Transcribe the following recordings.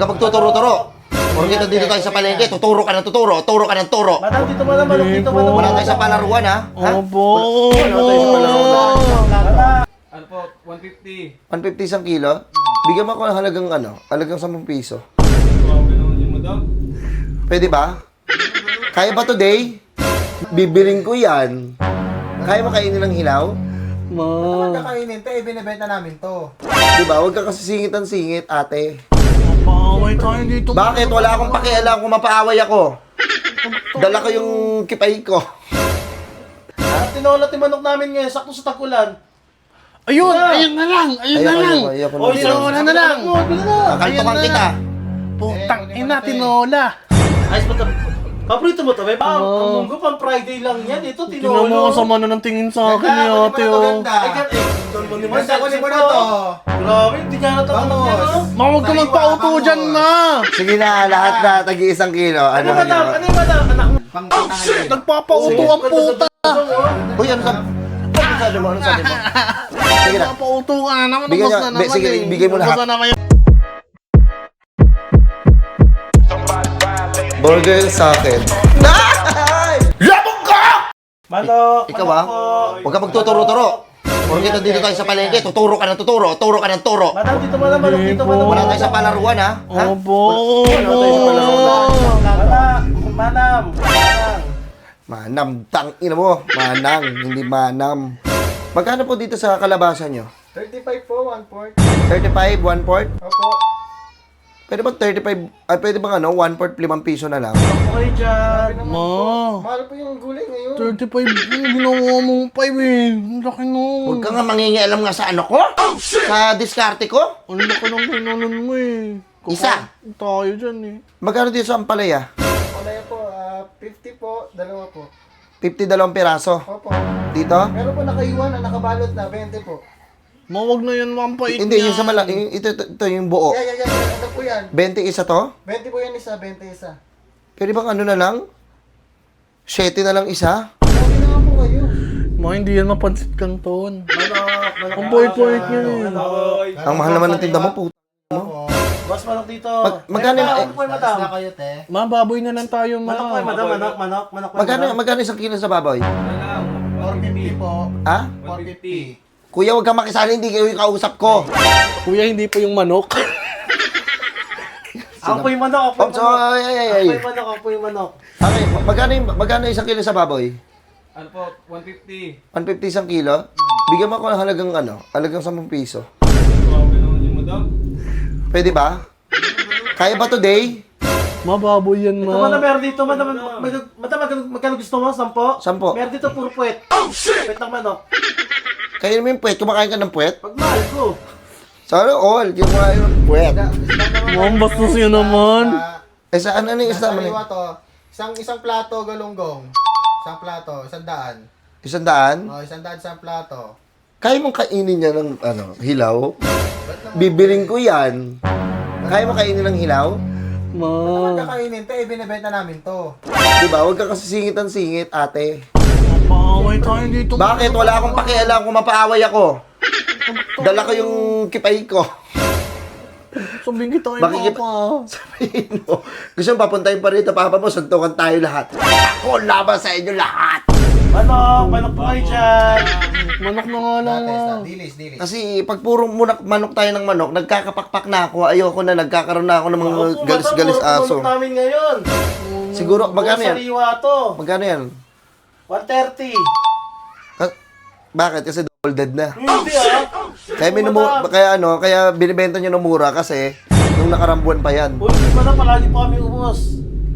ka magtuturo-turo. Porkit dito tayo sa palengke, tuturo ka ng tuturo, turo ka ng turo. Madam, dito mo naman, dito mo naman. Wala tayo sa palaruan, ha? Ha? Opo. Wala tayo sa palaruan. Ano po? 150. 150 isang kilo? Bigyan mo ako ng halagang 10 piso. Grabe naman yung madam. Pwede ba? Kaya ba today? Bibiling ko yan. Kaya mo kainin ng hilaw? Ma. Kakainin to, binibenta namin to. Diba? Huwag ka kasi singit-singit, ate. Mapaaway tayo dito. Bakit? Wala akong pakialam kung mapaaway ako. Dala ko yung kipay ko. Tinola manok namin ngayon, sakto sa tagulan. Ayun! Ayun na lang! Ayun na lang! Ayoko O, Tinola na lang! Kakaltukan kita. Putang ina, tinola! Ayos ba ito? Paborito mo to, may ba? Ang munggo pang Friday lang yan. Ito, Tinan mo tinolo. sa mano ng tingin sa akin ni ate, oh. Kunin mo na to. Grabe, hindi niya natatanong yan, no? Ma, huwag ka magpauto dyan, ma! Sige na, lahat na, tagi-1 kilo. Ano madam? Ano yung madam? Anak mo. Nagpapauto ang puta! Uy, ano sabi mo? Ano sabi mo? Sige na. Nagpapauto ka naman, Bigyan ubos niya- na naman sige, eh. bigay mo lahat. Ubos na naman yung... Burger sa akin. Labog ka! Manok. Ikaw ba? Huwag ka magtuturo-turo. Porkit dito tayo sa palengke, tuturo ka ng tuturo, turo ka ng turo. Madam, dito mo naman, dito mo naman. Wala tayo sa palaruan, ha? Ha? Opo. Wala tayo sa palaruan. Manam. Manam, tangina mo. Manang, hindi manam. Magkano po dito sa kalabasan nyo? 35 po, 1/4. 35, 1/4? Opo. Pwede ba 35, pwede ba 1/4, 5 piso na lang? Okay dyan. Ma, Mahal pa yung gulay ngayon. 35 yung ginawa mo 5 eh. Ang laki nun. Huwag ka nga mangingialam nga sa ano ko? Sa diskarte ko? Ang laki ng kinanon mo eh. Isa. Tayo dyan eh. Magkano dito sa Ampalaya? Wala yan po, 50 po, dalawa po. 52 piraso. Opo. Dito? Meron po nakaiwan, nakabalot na, 20 po. Mawag na yan, mampait Hindi, yung sa malaki. Ito yung buo. Yeah. Ano po yan? 20 isa to? 20 po yan isa, 20 isa. Pwede bang ano na lang? 7 na lang isa? Sabi na nga po kayo. Ma, hindi yan mapansit kanton. Manok. Ang bait-bait niya eh. Ang mahal naman ng tinda mo, puto. Boss, manok dito. Magkano Ano po yung madam? Kayo, te. Ma, baboy na lang tayo, ma. Manok po yung madam, manok. Magkano isang kilo sa baboy? 450 po. Ha? 450. Kuya, huwag kang makisali, hindi kayo yung kausap ko. Kuya, hindi po yung manok. Ako po yung manok, ako po yung So, manok. ay. Ako po yung manok. Okay, magkano isang kilo sa baboy? Ano po? 150. 150 isang kilo? Bigyan mo ako ng halagang 10 piso. Grabe naman yung madam. Pwede ba? Kaya ba today? Ma, baboy yan, Ito madam, ma. meron dito, madam, magkano gusto mo? 10? 10. Meron dito puro puwet. Puwet ng manok. Kaya naman yung puwet, kumakain ka ng puwet? Pag mahal ko. Sana all, yung kumakain ng puwet. Ma'am, bastos yun naman. Eh saan ano yung isang Kaliwa to, isang plato galunggong. Isang plato, 100. 100? Oh, 100 isang plato. Kaya mong kainin niya ng hilaw? Bibiling ko yan. Kaya mo kainin ng hilaw? Ma. Kakainin to, binibenta namin to. Diba? Huwag ka kasi singit-singit, ate. Mapaaway tayo dito. Bakit? Wala akong pakialam kung mapaaway ako. Dala ko yung kipay ko. Sabihin kita kay Makikip- Papa. Sabihin mo, gusto mo papuntahin pa rito, papa mo, suntukan tayo lahat. Ako laban sa inyo lahat. Manok po kayo dyan. Manok na nga lang, Dati, ma. dilis. Kasi pag puro manok tayo ng manok, nagkakapakpak na ako. Ayoko na, nagkakaroon na ako ng mga galis-galis aso. Manok namin ngayon. Siguro, magkano yan? Sariwa to. Magkano yan? 130. Bakit? Kasi double dead na. Hindi Kaya binibenta nyo ng mura kasi nung nakarambuan pa yan. Uy, di ba na palagi po kami ubos?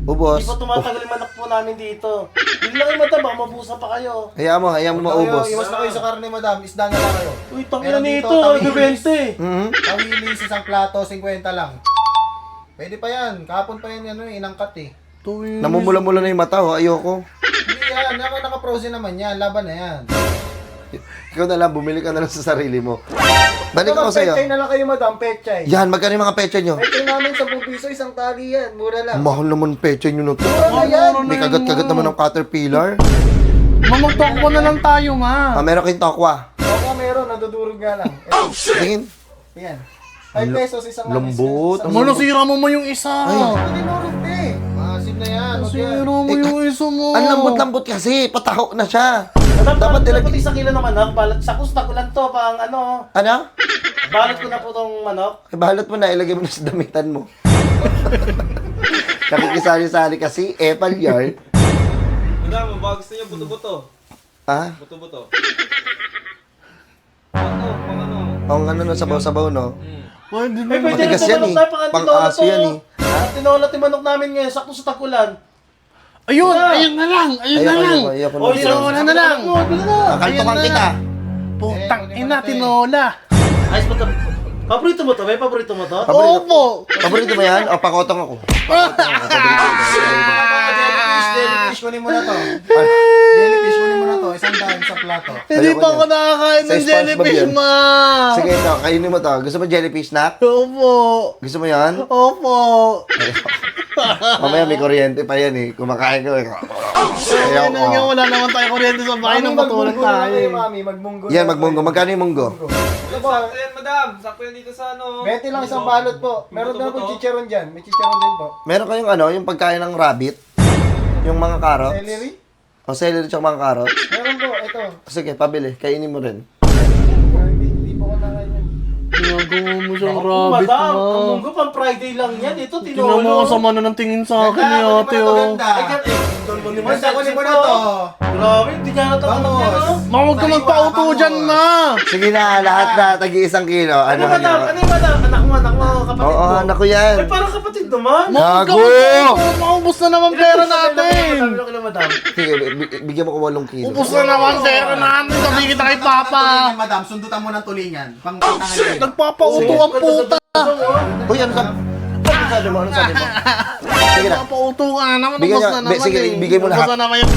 Ubos. Di ba tumatagal yung manok po namin dito? Hindi lang kayo mata, baka mabusa pa kayo. Hayaan mo maubos. Iwas na kayo sa karne, madam. Isda na lang kayo. Uy, tangina Meron nito, dito, tawilis. nagbibente. Mhm. Tawilis, isang plato, 50 lang. Pwede pa yan. Kahapon pa yan, inangkat eh. Tuwing. Namumula-mula na yung mata, ayoko. Hindi yan. Naka-frozen naman yan. Laban na yan. Ikaw na lang, bumili ka na lang sa sarili mo. Balik ako sa'yo. Pechay na lang kayo, madam. Pechay. Yan, magkano yung mga pecha nyo? Pechay namin 10 piso, isang tali yan. Mura lang. Mahal naman pecha nyo na to. Mura na yan. May kagat-kagat naman ng caterpillar. Ma, magtakbo na lang tayo, ma. Meron kayong tokwa. Baka meron, nadudurog nga lang. Ito, Tingin. yan. 5 pesos isang lambot. isang- Ano, nasira mo mo yung isa. Hindi mo rin, te. Maasim na yan. Huwag yan. Nasira mo yung isa mo. Ang lambot-lambot kasi, patahok na siya. Dapat Dapat isang kilo ng manok. Balat sa kusta ko lang to. Pang ano. Ano? Balot ko na po tong manok. Eh, balot mo na, ilagay mo na sa damitan mo. Nakikisali-sali kasi, epal yarn. Madam, baka gusto niyo buto-buto. Ah? Buto-buto. Ano? Pang ano? Ang ano no, sabaw-sabaw, no? Pwede Eh, na. pwede Matigas rin yan manok eh. tayo. Pang Pang tinola aso to. yan eh. Ang tinola ti manok namin ngayon. Sakto sa takulan. Ayun, ayun na lang. Ayun na lang. Ayoko Oy, na. Tinola na lang. Kakaltukan Ayun na. kita. Putang ina, tinola. Ayos ba ito? Paborito mo to, be? Paborito mo to? Opo. Paborito mo yan? O, pakotong ako. Jellyfish, kunin mo na to. Jellyfish, kunin mo na to. Isang daan sa plato. Hindi Ayoko pa yan. ako nakakain Sa ng SpongeBob jellyfish, yan. ma. Sige, ito, kainin mo to. Gusto mo jellyfish snack? Opo. Gusto mo yan? Opo. Mamaya may kuryente pa yan eh. Kumakain ko eh. Ayun na nga, wala naman tayo kuryente sa bahay nang matulog magbunggo na tayo. kayo, mami. Magbunggo. Yan, na magbunggo. tayo. Magkano yung munggo? Sakto yan, madam. Sakto yan dito sa ano. 20 lang isang balot po. Meron din po chicharon dyan. May chicharon din po. Meron kayong ano, yung pagkain ng rabbit? Yung mga carrots? Celery? O celery tsaka mga carrots? Meron po. Ito. Sige, pabili. Kainin mo rin. Hindi po ko nakain yan. Ginagawa mo siyang Ako, rabbit, madam. Ang ma. munggo pang Friday lang yan. Ito, Tingnan mo tinolo. ang sama na ng tingin sa akin ni ate, oh. Ay, gan- eh, tol mo naman. Basta kunin mo na to. Grabe, hindi niya natatanong yan, no? Ma, huwag ka magpauto dyan, ma. Sige na, lahat na, tagi-1 kilo. Ano, Ano madam? Ano yung madam? Anak mo, kapatid Oo, mo. anak ko yan. Ay, parang kapatid naman. Ma, huwag ka Gago! magpauto. Maubos na naman pera natin. Ilang kilo, madam? Sige, bigyan mo ko 8 kilo. Ubos na naman pera natin. Sabi kita kay Papa. Tulingan, madam. Sundutan mo ng tulingan. Pangtangan yan. Nagpapauto ang puta. Uy, ano sabi? Ano sabi mo? Ano sabi mo? Sige na. Nagpapauto ka na naman. Bigyan Ubos niya. na naman Sige, eh. bigay mo lahat. Ubos na naman yung